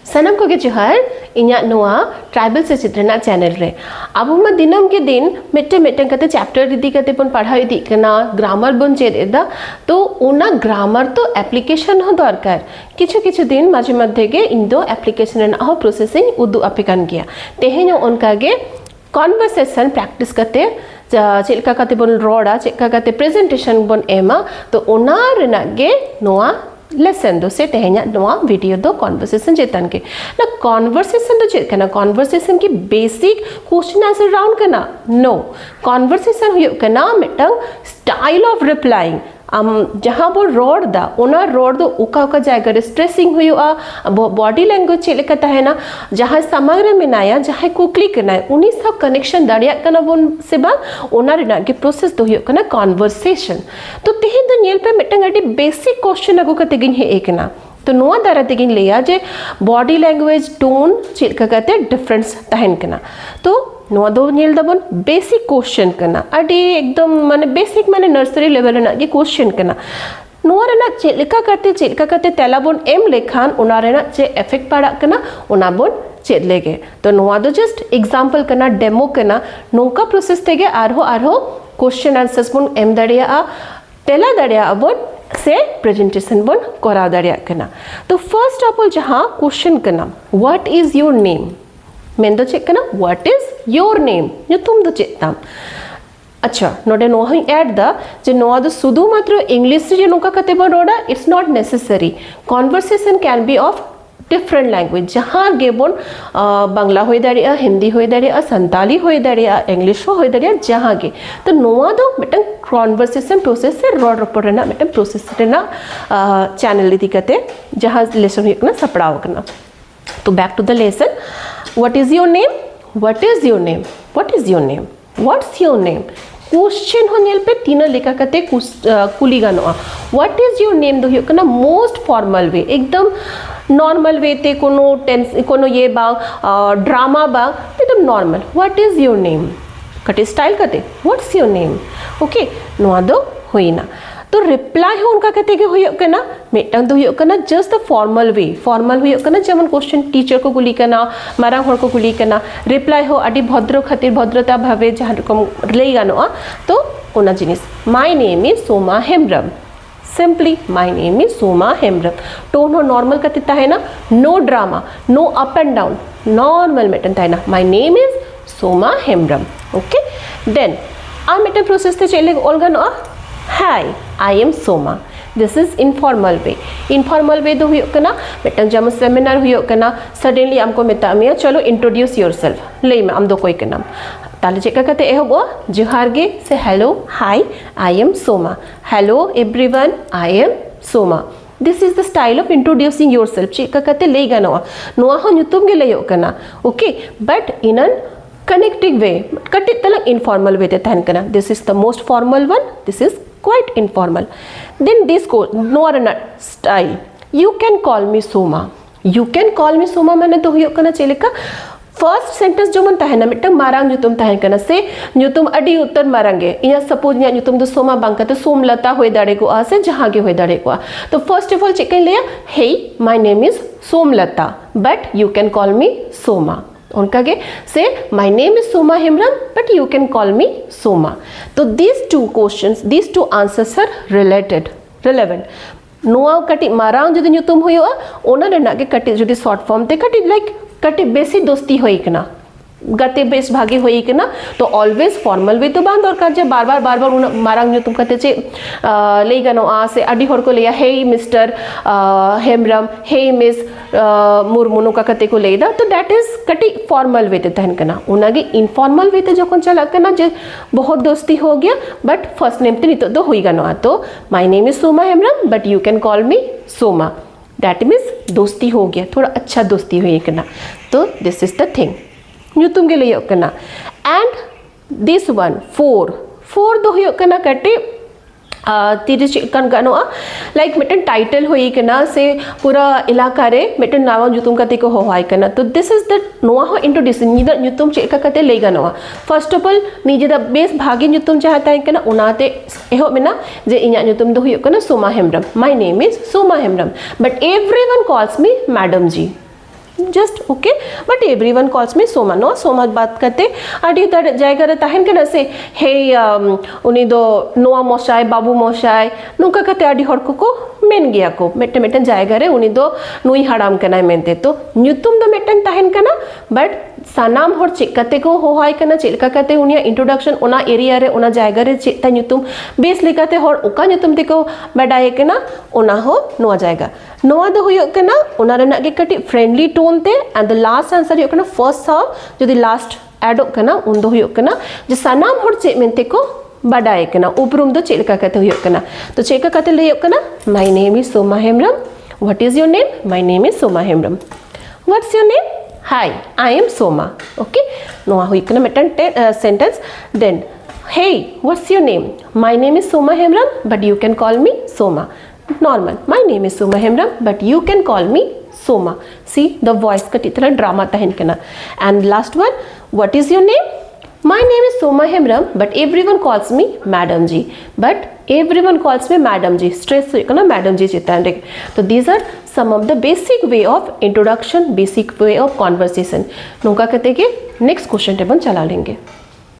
सनम को के जोहार इन्या नोआ ट्राइबल से चित्रना चैनल रे अब मा दिनम के दिन मिट्टे मिट्टे कते चैप्टर इदी कते पन पढ़ा इदी कना ग्रामर बन चेद एदा तो ओना ग्रामर तो एप्लीकेशन हो दरकार किछु किछु दिन माझे मध्य के इंदो एप्लीकेशन ना हो प्रोसेसिंग उदु अपिकान गया तेहेनो उनका गे कॉन्वर्सेशन प्रैक्टिस करते चेलका कते बन रोड़ा चेलका कते प्रेजेंटेशन बन एमा तो ओना रेना गे नोआ लेसन दो से तेहना नोआ वीडियो दो कॉन्वर्सेशन चेतन के ना कॉन्वर्सेशन तो चेत कना कॉन्वर्सेशन की बेसिक क्वेश्चन आंसर राउंड कना नो कॉन्वर्सेशन हुयो कना मिटंग स्टाइल ऑफ रिप्लाइंग जहाँ वो रोड दा ओना रोड दो उका उका जाएगा स्ट्रेसिंग हुआ बॉडी लैंग्वेज चेलेका तहना जहाँ समग्र में नाया जहाँ कुकली करना है उन्हीं सब कनेक्शन दाड़िया कना बोन से बा ओना रेना के प्रोसेस दो हुयो कना कॉन्वर्सेशन तो तेहिन दो नेल पे मिटंग अटी बेसिक क्वेश्चन अगो कते गिन है एक ना तो नोआ दारा तेगिन लिया जे बॉडी लैंग्वेज टोन चेलका कहते डिफरेंस तहन कना तो नोआ दो नेल दबन बेसिक क्वेश्चन कना अडी एकदम माने बेसिक माने नर्सरी लेवल ना ये क्वेश्चन कना नोआ रेना चेलका कहते तेला बोन एम लेखान ओना रेना चे इफेक्ट पड़ा कना ओना बोन चेद लेगे तो नोआ दो जस्ट एग्जांपल कना डेमो कना नोका प्रोसेस तेगे आरहो क्वेश्चन आंसर्स बोन एम दड़िया तेला दड़िया बोन से प्रेजेंटेशन बोन करा दड़िया कना तो फर्स्ट ऑफ ऑल जहां क्वेश्चन कना what is your name main दो चेक कना व्हाट इज योर नेम तुम दो चेताम अच्छा नोडे नो ही ऐड दा जे नोआ दो सुदु मात्र इंग्लिश जे नोका कते बन रोडा it's not necessary conversation can be of different language जहाँ गेबोन बांग्ला हो दाड़िया हिंदी हो दाड़िया संताली हो दाड़िया इंग्लिश हो दाड़िया जहाँ गे तो नोआ दो मिटन कॉन्वर्सेशन प्रोसेस से रॉड रपोर्ट रेना मिटन प्रोसेस रेना चैनल इदी कते जहाँ लेसन हुई कना सपड़ाव कना तो back to the lesson what is your name what is your name what is your name what's your name question हो नेल पे तीन लेखा कते कुली गानोआ व्हाट इज योर नेम दो हुई कना मोस्ट फॉर्मल वे एकदम नॉर्मल वे ते कोनो ये बा ड्रामा बा एकदम normal what is your name कटे स्टाइल कते व्हाट्स योर नेम ओके नोआ दो होइना तो रिप्लाई हो उनका कहते के हुई कना मेटंग दो हुई कना जस्ट द फॉर्मल हुई कना जमन क्वेश्चन टीचर को गुली कना मारांग हर को गुली कना रिप्लाई हो अडी भद्र खातिर भद्रता भावे जहाँ रकम ले गानोआ तो ओना जिनिस my name is Soma Hembram simply my name is Soma Hembram tone हो नॉर्मल कते है ना no drama no up and down normal मेटन है ना my name is Soma Hembram okay then आ मेटन प्रोसेस ते चले ओलगा नो hi I am Soma this is informal way दो हुई कना मेटन जम सेमिनार हुई कना सडनली हमको मेता मिया चलो इंट्रोड्यूस योरसेल्फ ले में आम दो कोई कनाम ताले चेका कहते एहबो जोहार गे से hello hi I am Soma hello everyone I am Soma this is the style of introducing yourself चेका कहते ले गानोआ नोआ हो नुतुम गे ले कना okay but in an connecting way कटे तलक इनफॉर्मल वे ते तहन कना this is the most formal one this is quite informal then this go no style you can call me soma मैंने तो हुई कना चले का फर्स्ट सेंटेंस जो मन तहना मिटम मारांग जो तुम तहन कना से जो तुम अडी उत्तर मारांगे या सपोज या जो तुम तो सोमा बांका तो सोमलता होय दाड़े को आ से जहां के होय दाड़े को तो फर्स्ट ऑफ ऑल चेक लिया hey my name is Somlata but you can call me Soma उनका के से my name is Soma Hembram but you can call me Soma तो these two answers are relevant नोआ कटी मारांग जो नुतुम हुआ ओना रेना के कटी जो शॉर्ट फॉर्म ते कटी लाइक कटी बेसी दोस्ती होई कना गते बेस भागी होई कना तो ऑलवेज फॉर्मल वे तो बांध और का जे बार बार मारांग नुतुम कहते चे ले गनो आ से अडी हर को लिया हे मिस्टर हेम्ब्रम हे मिस मुरमुनो का कहते को लेदा तो दैट इज कटी फॉर्मल वे ते तहन कना उनागे इनफॉर्मल वे ते जोकन चला कना जे बहुत दोस्ती हो गया बट फर्स्ट नेम ते नहीं तो होई गनो आ तो my name is Soma Hembram but you can call me Soma that means दोस्ती हो गया थोड़ा अच्छा दोस्ती हुई कना तो this is the thing new तुम के लिए कना एंड दिस वन फोर दो हुई कना कटे तिरच कन गनोआ लाइक मिटन टाइटल होई कना से पूरा इलाका रे मिटन नावा जुतुम कते को होय कना तो दिस इज द नोआ हो इंट्रोड्यूसिंग निदा जुतुम चेका कते ले गनोआ फर्स्ट ऑफ ऑल निजे द बेस भागे जुतुम चाहता है कना उनाते एहो मेना जे इnya जुतुम दो हुई कना Soma Hembram my name is Soma Hembram but everyone calls me madam ji just okay but everyone calls me Soma no Soma बात करते आदि जायगा रे तहन कना से हे उनी दो नोआ मोशाय बाबू मोशाय नुका कते आदि हर को मेन गया को मेटन जायगा रे उनी दो नुई हड़ाम कना मेनते तो न्यूतुम दो मेटन तहन कना बट सानाम हर चेक कते को होहाय कना चेलका कते उनिया इंट्रोडक्शन ओना एरिया रे ओना जायगा रे चेता न्यूतुम बेस लेकाते हर ओका न्यूतुम तेको बाडाय कना ओना हो नोआ जायगा नोआ दो हुयो कना ओना रेना गे कटी फ्रेंडली टोन ते एंड द लास्ट आंसर हुयो कना फर्स्ट सा जदि लास्ट एड कना उन दो हुयो कना जे सानाम हर चे मेनते को बाडाय कना उपरुम दो चेलका कते हुयो कना तो चेका कते लयो कना my name is Soma Hembram what is your name my name is Soma Hembram what's your name Hi, I am Soma. Okay. Noa hui kana metan sentence. Then, hey, what's your name? My name is Soma Hemram, but you can call me Soma. Normal. My name is Soma Hemram, but you can call me Soma. See the voice ka titla drama tahin kana. And last one, what is your name? My name is Soma Hemram, but everyone calls me Madam Ji. But everyone calls me Madam Ji. Stress kana Madam Ji chitande. So these are some of the basic way of introduction, basic way of conversation. नोका कहते कि next question table चला लेंगे.